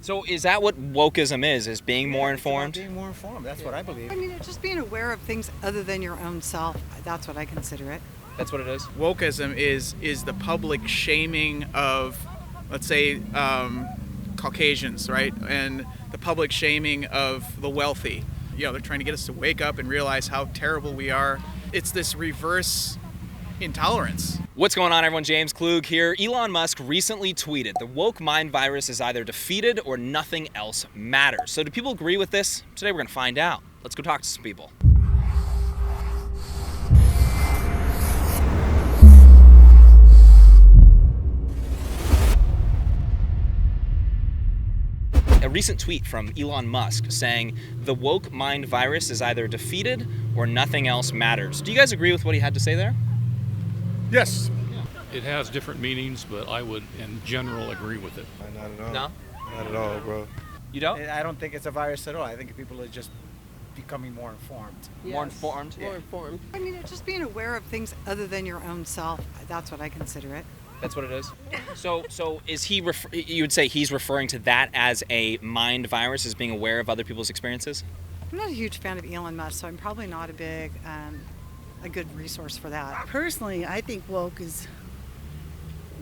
So is that what wokeism is being more informed? Being more informed, that's what I believe. I mean, it's just being aware of things other than your own self. That's what I consider it. That's what it is? Wokeism is the public shaming of, let's say, Caucasians, right? And the public shaming of the wealthy. You know, they're trying to get us to wake up and realize how terrible we are. It's this reverse intolerance. What's going on, everyone? James Klug here. Elon Musk recently tweeted, "The woke mind virus is either defeated or nothing else matters." So do people agree with this? Today we're going to find out. Let's go talk to some people. A recent tweet from Elon Musk saying, "The woke mind virus is either defeated or nothing else matters." Do you guys agree with what he had to say there? Yes. It has different meanings, but I would, in general, agree with it. Not at all. No? Not at all, bro. You don't? I don't think it's a virus at all. I think people are just becoming more informed. More informed? More informed. I mean, it's just being aware of things other than your own self. That's what I consider it. That's what it is? So is he, you would say he's referring to that as a mind virus, as being aware of other people's experiences? I'm not a huge fan of Elon Musk, so I'm probably not a good resource for that. Personally, I think woke is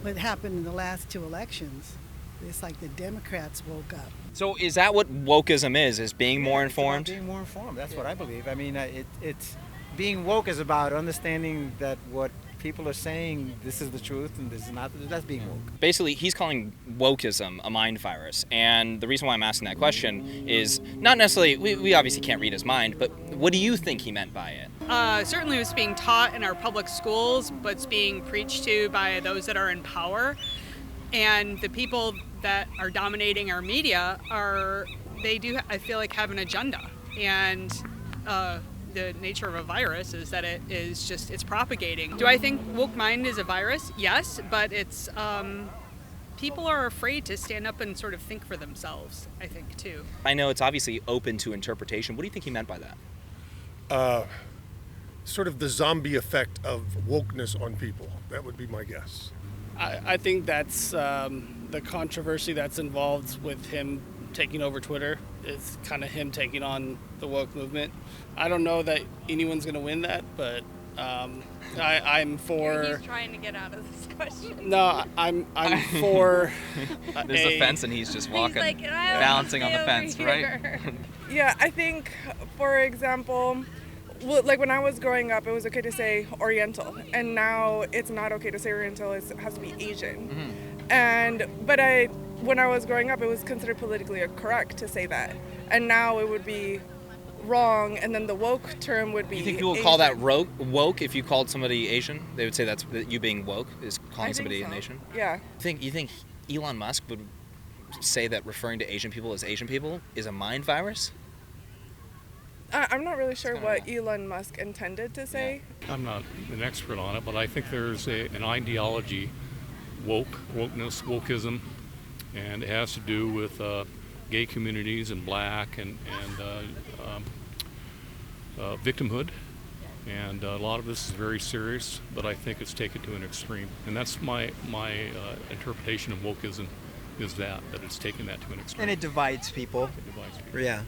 what happened in the last two elections. It's like the Democrats woke up. So is that what wokeism is being more It's about informed? being more informed, that's what I believe. I mean, it's being woke is about understanding that what people are saying, this is the truth and this is not. That's being woke. Basically, he's calling wokeism a mind virus. And the reason why I'm asking that question is not necessarily, we obviously can't read his mind, but what do you think he meant by it? Certainly it's being taught in our public schools, but it's being preached to by those that are in power. And the people that are dominating our media I feel like, have an agenda. And the nature of a virus is that it's propagating. Do I think woke mind is a virus? Yes, but it's people are afraid to stand up and sort of think for themselves, I think, too. I know it's obviously open to interpretation. What do you think he meant by that? Sort of the zombie effect of wokeness on people. That would be my guess. I think that's the controversy that's involved with him taking over Twitter. It's kind of him taking on the woke movement. I don't know that anyone's going to win that, but I'm for. He's trying to get out of this question. No, I'm for. There's a fence and he's just walking, He's like, balancing on the fence, right? Yeah, I think, for example, like when I was growing up, it was okay to say Oriental, and now it's not okay to say Oriental. It has to be Asian. Mm-hmm. When I was growing up, it was considered politically correct to say that, and now it would be wrong, and then the woke term would be. You think people would call that woke if you called somebody Asian? They would say that you being woke is calling somebody an Asian? Yeah. You think Elon Musk would say that referring to Asian people as Asian people is a mind virus? I'm not really sure what Elon Musk intended to say. I'm not an expert on it, but I think there's an ideology, wokeness, wokeism, and it has to do with gay communities and black and victimhood. And a lot of this is very serious, but I think it's taken to an extreme. And that's my interpretation of wokeism, is that it's taken that to an extreme. And it divides people. It divides people. Yeah.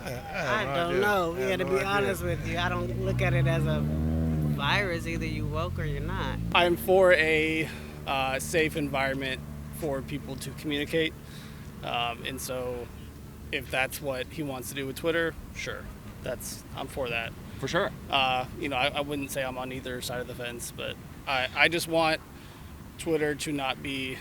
I don't know. Yeah, to be honest with you, I don't look at it as a virus. Either you woke or you're not. I'm for a safe environment for people to communicate, and so if that's what he wants to do with Twitter, sure, I'm for that. For sure. I wouldn't say I'm on either side of the fence, but I just want Twitter to not be.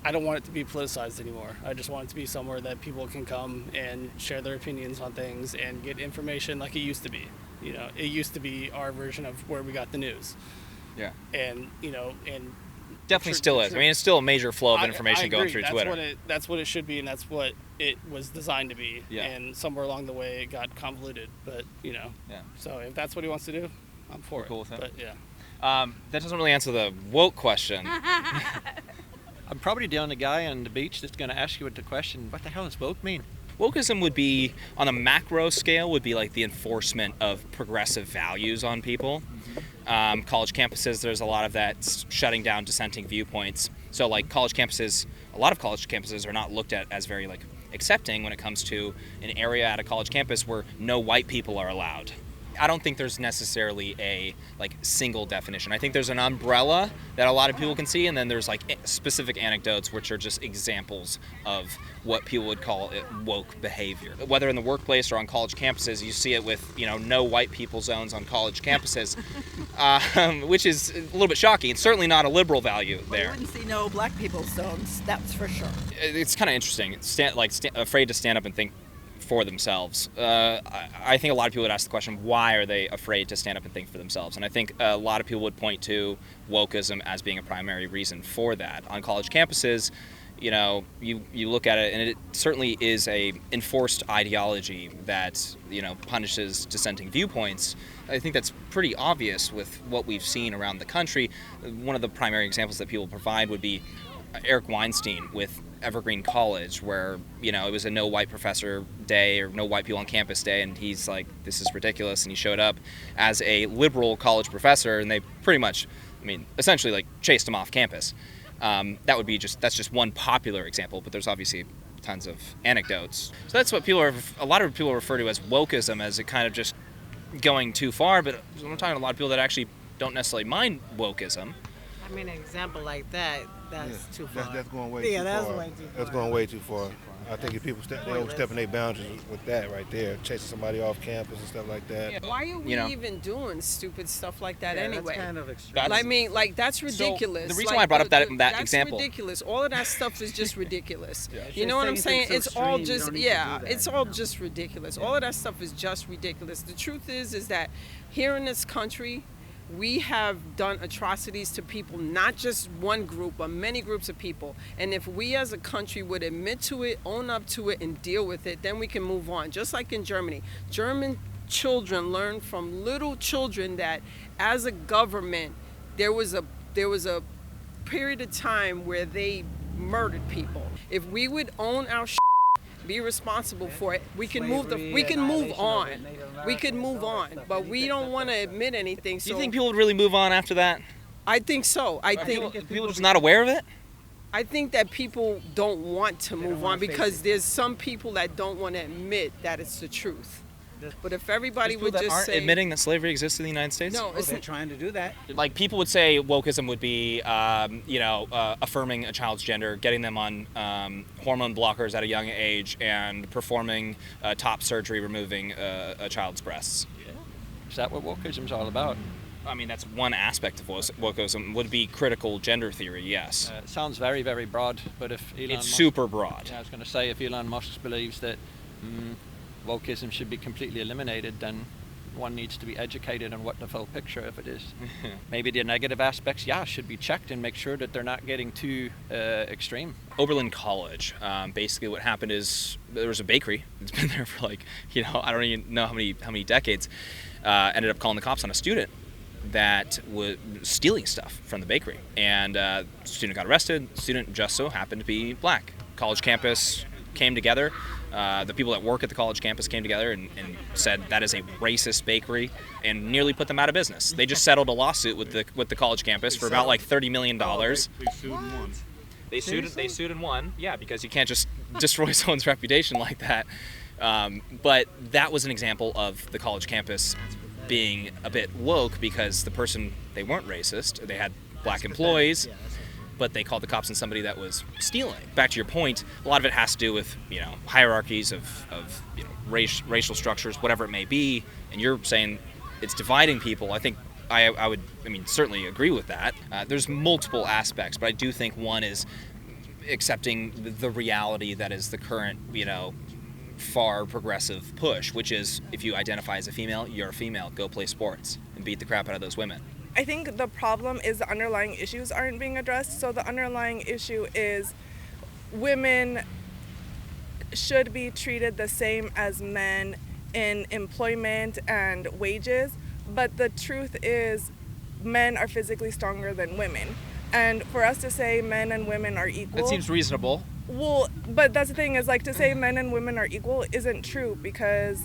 I don't want it to be politicized anymore. I just want it to be somewhere that people can come and share their opinions on things and get information like it used to be. It used to be our version of where we got the news. Yeah. And definitely still is. I mean, it's still a major flow of information going through Twitter. That's what it should be, and that's what it was designed to be. Yeah. And somewhere along the way, it got convoluted. But Yeah. So if that's what he wants to do, I'm for it. Cool with it. But yeah. That doesn't really answer the woke question. I'm probably the only guy on the beach that's going to ask you the question, what the hell does woke mean? Wokeism would be, on a macro scale, would be like the enforcement of progressive values on people. College campuses, there's a lot of that shutting down dissenting viewpoints. So like college campuses, a lot of college campuses are not looked at as very like accepting when it comes to an area at a college campus where no white people are allowed. I don't think there's necessarily a like single definition. I think there's an umbrella that a lot of people can see, and then there's like specific anecdotes which are just examples of what people would call woke behavior. Whether in the workplace or on college campuses, you see it with, you know, no white people zones on college campuses, which is a little bit shocking. It's certainly not a liberal value there. You wouldn't see no black people zones, that's for sure. It's kind of interesting. Afraid to stand up and think for themselves. I think a lot of people would ask the question, why are they afraid to stand up and think for themselves? And I think a lot of people would point to wokeism as being a primary reason for that. On college campuses, you know, you look at it, and it certainly is a enforced ideology that, you know, punishes dissenting viewpoints. I think that's pretty obvious with what we've seen around the country. One of the primary examples that people provide would be Eric Weinstein with Evergreen College, where, you know, it was a no white professor day or no white people on campus day, and he's like, this is ridiculous, and he showed up as a liberal college professor, and they pretty much, I mean, essentially like chased him off campus. That's just one popular example, but there's obviously tons of anecdotes. So that's what a lot of people refer to as wokeism, as it kind of just going too far, but I'm talking to a lot of people that actually don't necessarily mind wokeism. I mean, an example like that's too far. That's going way too far. That's way too far. That's going way too far. I think if people they overstepping their boundaries with that right there, chasing somebody off campus and stuff like that. Why are we even doing stupid stuff like that anyway? That's kind of extreme. I mean, like, that's ridiculous. So the reason why I brought up that example. That's ridiculous. All of that stuff is just ridiculous. You know what I'm saying? It's all just, it's all just ridiculous. All of that stuff is just ridiculous. The truth is that here in this country, we have done atrocities to people, not just one group, but many groups of people. And if we as a country would admit to it, own up to it, and deal with it, then we can move on. Just like in Germany. German children learn from little children that as a government, there was a period of time where they murdered people. If we would own our be responsible for it, we can move on. We can move on, but we don't want to admit anything. So Do you think people would really move on after that? I think so. I think people just not aware of it? I think that people don't want to move on because there's some people that don't want to admit that it's the truth. But if everybody would just aren't say, admitting that slavery exists in the United States? No, they're trying to do that. Like, people would say wokeism would be, affirming a child's gender, getting them on hormone blockers at a young age, and performing top surgery, removing a child's breasts. Yeah. Is that what wokeism's all about? I mean, that's one aspect of wokeism. Would be critical gender theory, yes. It sounds very, very broad, but if Elon It's Musk, super broad. Yeah, I was going to say, if Elon Musk believes that wokeism should be completely eliminated, then one needs to be educated on what the full picture of it is. Maybe the negative aspects, should be checked and make sure that they're not getting too extreme. Oberlin College, basically what happened is there was a bakery. It's been there for I don't even know how many decades. Ended up calling the cops on a student that was stealing stuff from the bakery. And the student got arrested. The student just so happened to be black. College campus came together. The people that work at the college campus came together and said that is a racist bakery, and nearly put them out of business. They just settled a lawsuit with the college campus for about $30 million. They sued and won. They sued and won. Yeah, because you can't just destroy someone's reputation like that. But that was an example of the college campus being a bit woke because they weren't racist. They had black employees, but they called the cops on somebody that was stealing. Back to your point, a lot of it has to do with hierarchies of racial structures, whatever it may be. And you're saying it's dividing people. I think I would certainly agree with that. There's multiple aspects, but I do think one is accepting the reality that is the current far progressive push, which is if you identify as a female, you're a female. Go play sports and beat the crap out of those women. I think the problem is the underlying issues aren't being addressed. So the underlying issue is women should be treated the same as men in employment and wages. But the truth is men are physically stronger than women. And for us to say men and women are equal... That seems reasonable. Well, but that's the thing is to say men and women are equal isn't true because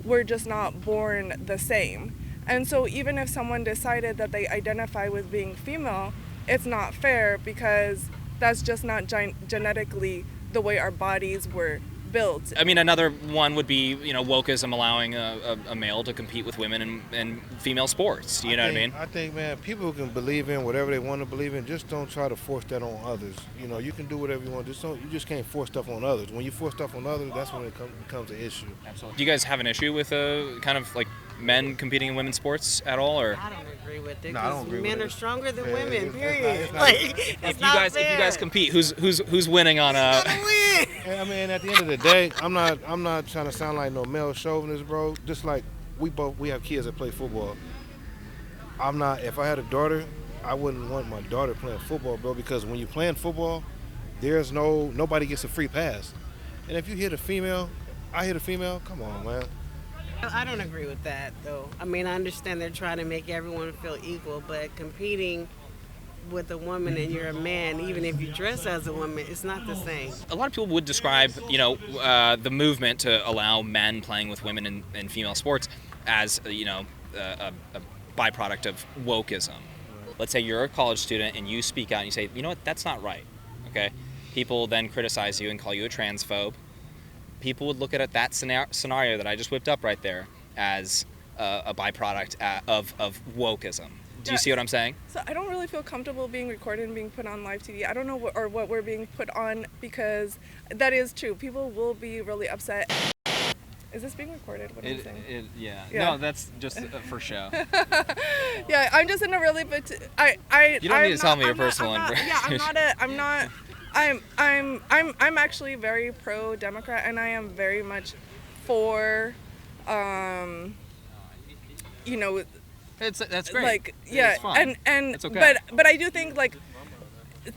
we're just not born the same. And so even if someone decided that they identify with being female, it's not fair because that's just not genetically the way our bodies were built. I mean, another one would be, wokeism allowing a male to compete with women in female sports. You know what I mean? I think, man, people who can believe in whatever they want to believe in, just don't try to force that on others. You can do whatever you want. You just can't force stuff on others. When you force stuff on others, that's when it becomes an issue. Absolutely. Do you guys have an issue with kind of like men competing in women's sports at all, or? I don't agree with it. No, I don't agree with men it. are stronger than Yeah, women. Period. it's not- If you guys compete, who's winning on a? Hey, I mean, at the end of the day, I'm not trying to sound like no male chauvinist, bro. Just like we have kids that play football. If I had a daughter, I wouldn't want my daughter playing football, bro, because when you're playing football, nobody gets a free pass. And if you hit a female, I hit a female, come on, man. I don't agree with that, though. I mean, I understand they're trying to make everyone feel equal, but competing with a woman and you're a man, even if you dress as a woman, it's not the same. A lot of people would describe, the movement to allow men playing with women in female sports as, a byproduct of wokeism. Let's say you're a college student and you speak out and you say, you know what, that's not right, okay? People then criticize you and call you a transphobe. People would look at that scenario that I just whipped up right there as a byproduct of wokeism. Do you see what I'm saying? So I don't really feel comfortable being recorded and being put on live TV. I don't know what we're being put on, because that is true. People will be really upset. Is this being recorded? What are you saying? Yeah. Yeah. No, that's just for show. Yeah, I'm just in a really bit. You don't need to tell me your personal information. Yeah, I'm actually very pro Democrat, and I am very much for, That's great. Like, yeah, it's fine. and it's okay. but I do think like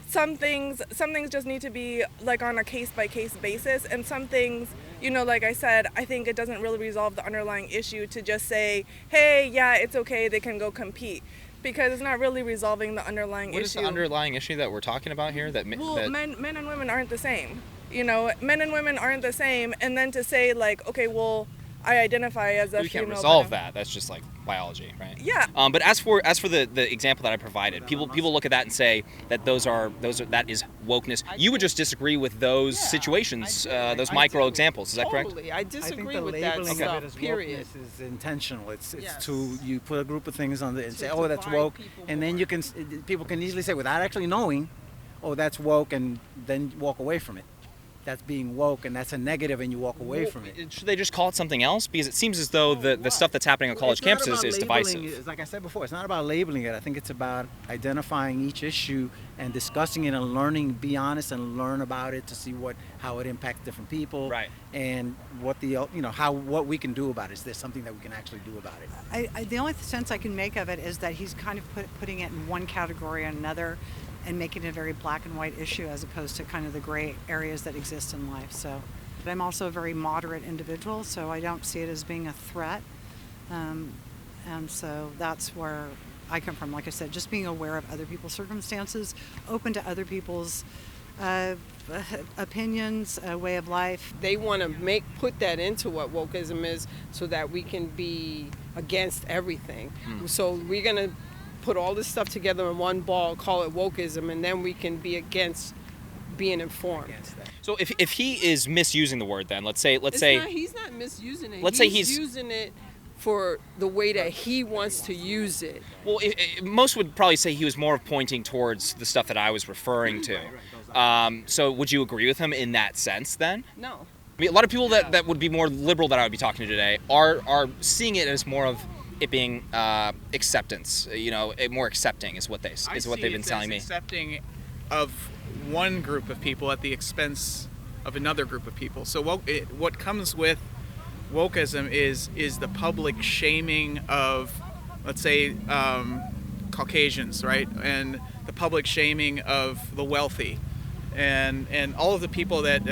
some things just need to be like on a case by case basis, and some things, like I said, I think it doesn't really resolve the underlying issue to just say, hey, yeah, it's okay, they can go compete, because it's not really resolving the underlying issue. What is the underlying issue that we're talking about here? Men and women aren't the same. Men and women aren't the same, and then to say like, okay, well, I identify as a female. We can't resolve that. That's just like biology, right? Yeah. But as for the example that I provided, people look at that and say that that is wokeness. You would just disagree with those situations, those micro examples. Is that correct? Totally. I disagree with that labeling stuff. of it as Period. wokeness is intentional. It's Yes. you put a group of things on and say, oh, that's divide woke, people and then people can easily say without actually knowing, oh, that's woke, and then walk away from it. That's being woke, and that's a negative, and you walk away from it. Should they just call it something else? Because it seems as though the stuff that's happening on college campuses is divisive. Like I said before, it's not about labeling it. I think it's about identifying each issue and discussing it and learning, be honest and learn about it to see how it impacts different people. Right. And what what we can do about it. Is there something that we can actually do about it? The only sense I can make of it is that he's kind of putting it in one category or another, and making it a very black and white issue as opposed to kind of the gray areas that exist in life. So, but I'm also a very moderate individual, so I don't see it as being a threat. And so that's where I come from. Like I said, just being aware of other people's circumstances, open to other people's opinions, way of life. They want to put that into what wokeism is, so that we can be against everything. So we're going to put all this stuff together in one ball, call it wokeism, and then we can be against being informed. So if he is misusing the word, then let's say he's not misusing it. Let's say he's using it for the way that he wants to use it. Well, most would probably say he was more pointing towards the stuff that I was referring to. So would you agree with him in that sense then? No. I mean, a lot of people that would be more liberal that I would be talking to today are seeing it as more of it being acceptance, more accepting is what they've been telling me. Accepting of one group of people at the expense of another group of people. So what comes with wokeism is the public shaming of, let's say, Caucasians, right, and the public shaming of the wealthy, and all of the people that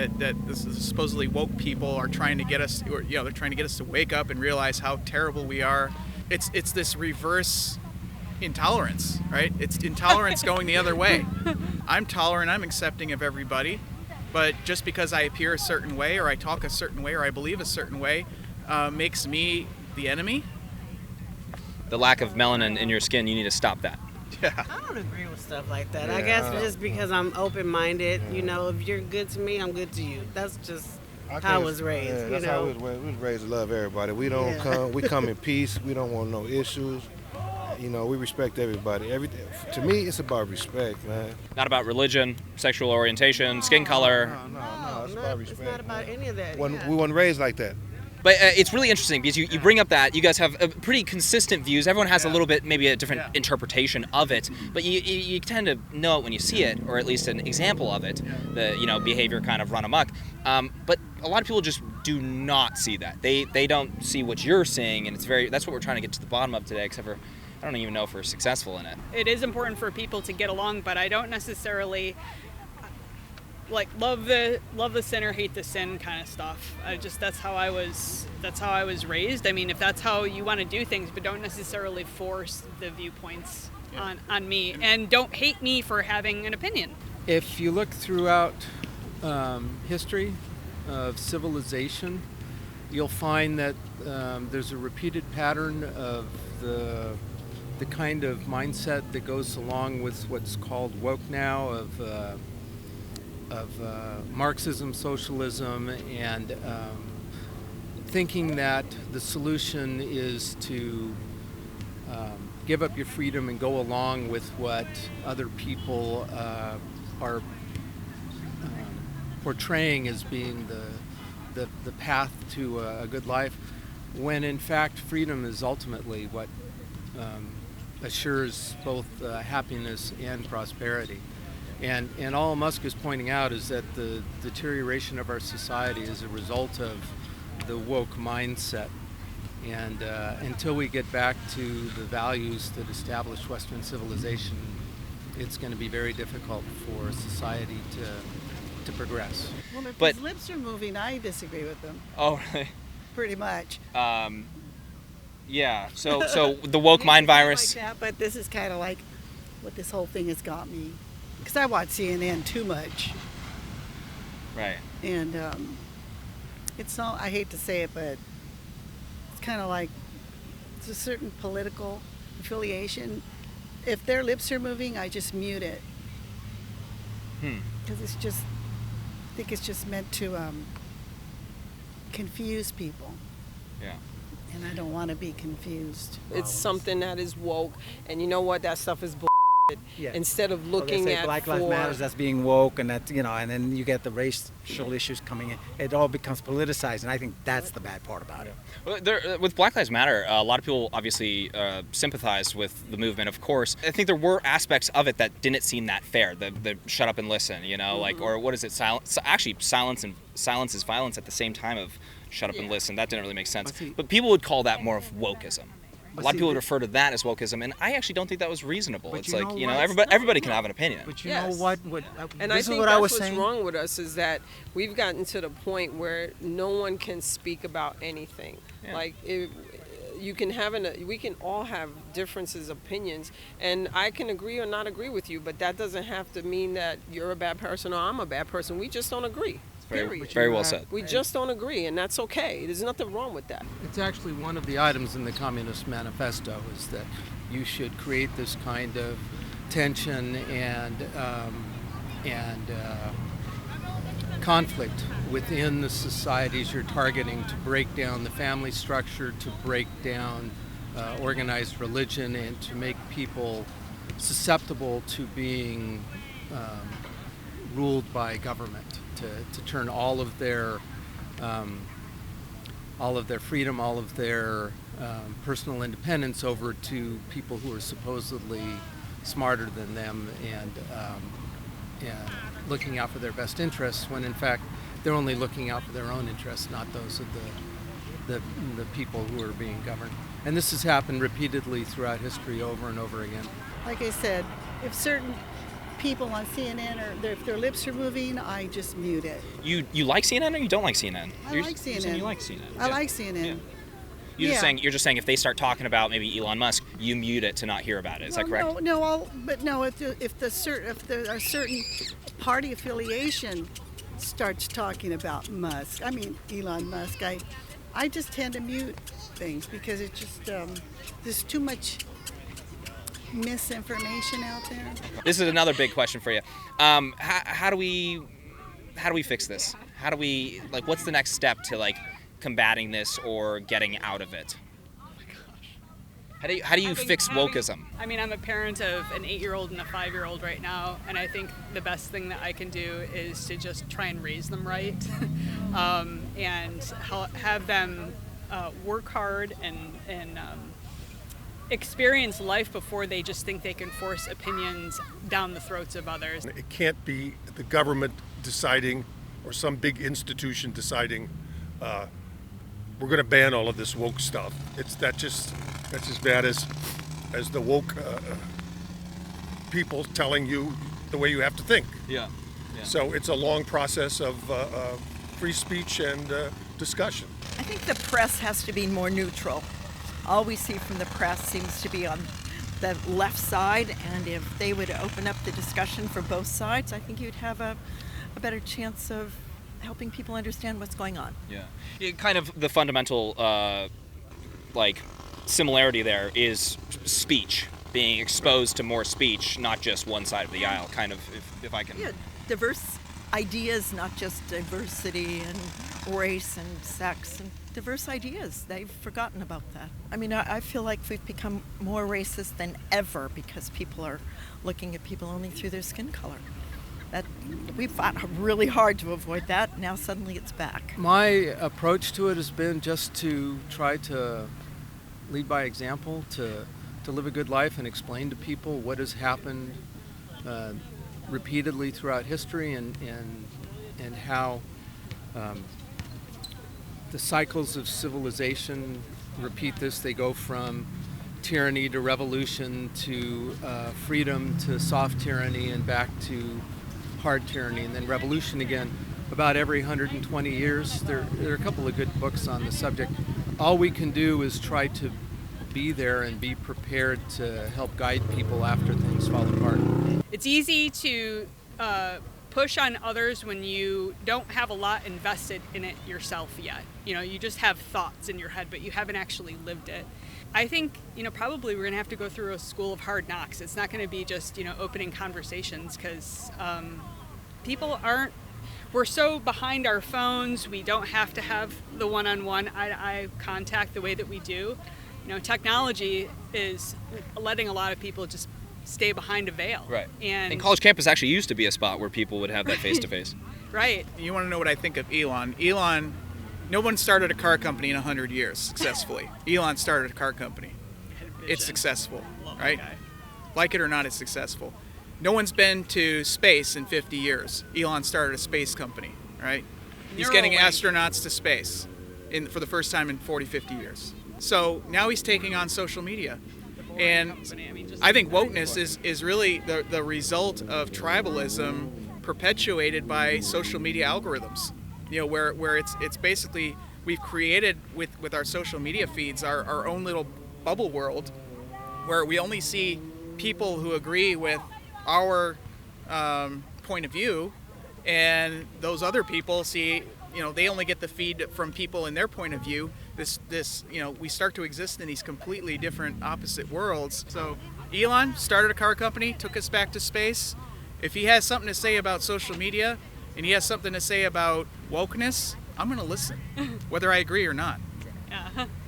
this is supposedly woke people are trying to get us, they're trying to get us to wake up and realize how terrible we are. It's this reverse intolerance, right? It's intolerance going the other way. I'm tolerant, I'm accepting of everybody, but just because I appear a certain way, or I talk a certain way, or I believe a certain way, makes me the enemy. The lack of melanin in your skin, you need to stop that. Yeah. I don't agree with stuff like that. Yeah, I guess I don't- just because I'm open-minded, you know, if you're good to me, I'm good to you. That's just I how I think was raised. Yeah, you that's know. how we was raised to love everybody. We don't come. We come in peace. We don't want no issues. You know, we respect everybody. To me, it's about respect, man. Not about religion, sexual orientation, skin color. No, it's about respect. It's not about any of that. When yeah. we weren't raised like that. But it's really interesting because you bring up that you guys have pretty consistent views. Everyone has a little bit, maybe a different interpretation of it, but you tend to know it when you see it, or at least an example of it. The behavior kind of run amok. But a lot of people just do not see that. They don't see what you're seeing, and that's what we're trying to get to the bottom of today. Except for I don't even know if we're successful in it. It is important for people to get along, but I don't necessarily like love the sinner, hate the sin kind of stuff. That's how I was raised. I mean, if that's how you want to do things, but don't necessarily force the viewpoints on me, and don't hate me for having an opinion. If you look throughout history of civilization, you'll find that there's a repeated pattern of the kind of mindset that goes along with what's called woke now, of Marxism, socialism, and thinking that the solution is to give up your freedom and go along with what other people are portraying as being the path to a good life, when in fact freedom is ultimately what assures both happiness and prosperity. And all Musk is pointing out is that the deterioration of our society is a result of the woke mindset. And until we get back to the values that established Western civilization, it's going to be very difficult for society to progress. Well, if But- his lips are moving, I disagree with them. Oh, really? Pretty much. Yeah. So the woke mind virus. Like that, but this is kind of like what this whole thing has got me. Because I watch CNN too much. Right. And it's not, I hate to say it, but it's kind of like it's a certain political affiliation. If their lips are moving, I just mute it. Because it's just, I think it's just meant to confuse people. Yeah. And I don't want to be confused. It's something that is woke, and you know what? That stuff is bull. Yeah. Instead of Well, looking they say at Black Lives Matter, that's being woke, and that and then you get the racial issues coming in. It all becomes politicized, and I think that's the bad part about it. Well, with Black Lives Matter, a lot of people obviously sympathized with the movement, of course. I think there were aspects of it that didn't seem that fair. The shut up and listen, like, or what is it? Silence. Actually, silence is violence at the same time of shut up and listen. That didn't really make sense. But people would call that more of wokeism. A lot of people would refer to that as wokeism, and I actually don't think that was reasonable. It's like, everybody can have an opinion. But you know what? And I think what that's I was what's saying. wrong with us is that we've gotten to the point where no one can speak about anything. Yeah. Like, we can all have differences, opinions, and I can agree or not agree with you, but that doesn't have to mean that you're a bad person or I'm a bad person. We just don't agree. Very well said. We just don't agree, and that's okay. There's nothing wrong with that. It's actually one of the items in the Communist Manifesto is that you should create this kind of tension and conflict within the societies you're targeting to break down the family structure, to break down organized religion, and to make people susceptible to being ruled by government. To turn all of their freedom, all of their personal independence over to people who are supposedly smarter than them and looking out for their best interests, when in fact they're only looking out for their own interests, not those of the people who are being governed. And this has happened repeatedly throughout history over and over again. Like I said, if certain people on CNN if their lips are moving, I just mute it. You like CNN or you don't like CNN? I like CNN. You're saying you like CNN. I like CNN. Yeah. You're just saying if they start talking about maybe Elon Musk, you mute it to not hear about it. Is that correct? If there are certain party affiliation starts talking about Elon Musk, I just tend to mute things because it's just there's too much misinformation out there. This is another big question for you. How do we fix this? How do we, like, what's the next step to, like, combating this or getting out of it? How do you fix wokeism? I mean, I'm a parent of an 8-year-old and a 5-year-old right now, and I think the best thing that I can do is to just try and raise them right, and have them work hard and experience life before they just think they can force opinions down the throats of others. It can't be the government deciding or some big institution deciding we're going to ban all of this woke stuff. That's as bad as the woke people telling you the way you have to think. Yeah. So it's a long process of free speech and discussion. I think the press has to be more neutral. All we see from the press seems to be on the left side, and if they would open up the discussion for both sides, I think you'd have a better chance of helping people understand what's going on. Yeah, kind of the fundamental similarity there is speech, being exposed to more speech, not just one side of the aisle, kind of, if I can. Yeah, diverse ideas, not just diversity and race and sex, and diverse ideas. They've forgotten about that. I mean, I feel like we've become more racist than ever because people are looking at people only through their skin color. That we fought really hard to avoid that. Now suddenly it's back. My approach to it has been just to try to lead by example, to live a good life and explain to people what has happened repeatedly throughout history and how the cycles of civilization repeat this. They go from tyranny to revolution to freedom to soft tyranny and back to hard tyranny and then revolution again about every 120 years. There are a couple of good books on the subject. All we can do is try to be there and be prepared to help guide people after things fall apart. It's easy to push on others when you don't have a lot invested in it yourself yet. You know, you just have thoughts in your head, but you haven't actually lived it. I think, probably we're going to have to go through a school of hard knocks. It's not going to be just, opening conversations because people we're so behind our phones. We don't have to have the one-on-one eye-to-eye contact the way that we do. Technology is letting a lot of people just stay behind a veil. Right. And college campus actually used to be a spot where people would have that face-to-face. Right. You want to know what I think of Elon? No one started a car company in 100 years successfully. Elon started a car company. It's successful, right? Like it or not, it's successful. No one's been to space in 50 years. Elon started a space company, right? He's getting astronauts to space for the first time in 40, 50 years. So now he's taking on social media. And I think wokeness is really the result of tribalism perpetuated by social media algorithms. Where it's basically we've created with our social media feeds our own little bubble world where we only see people who agree with our point of view, and those other people see, they only get the feed from people in their point of view. We start to exist in these completely different opposite worlds. So Elon started a car company, took us back to space. If he has something to say about social media and he has something to say about wokeness, I'm going to listen, whether I agree or not.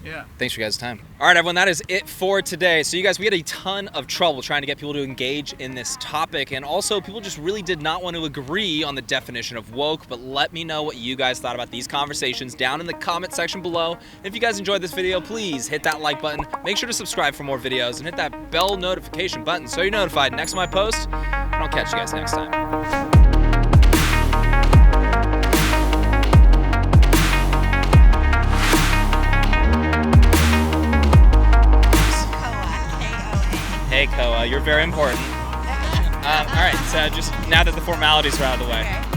Yeah. Thanks for your guys' time. All right, everyone, that is it for today. So you guys, we had a ton of trouble trying to get people to engage in this topic, and also people just really did not want to agree on the definition of woke, but let me know what you guys thought about these conversations down in the comment section below. And if you guys enjoyed this video, please hit that like button, make sure to subscribe for more videos, and hit that bell notification button so you're notified next time I post, and I'll catch you guys next time. Hey, Koa, you're very important. All right, so just now that the formalities are out of the way.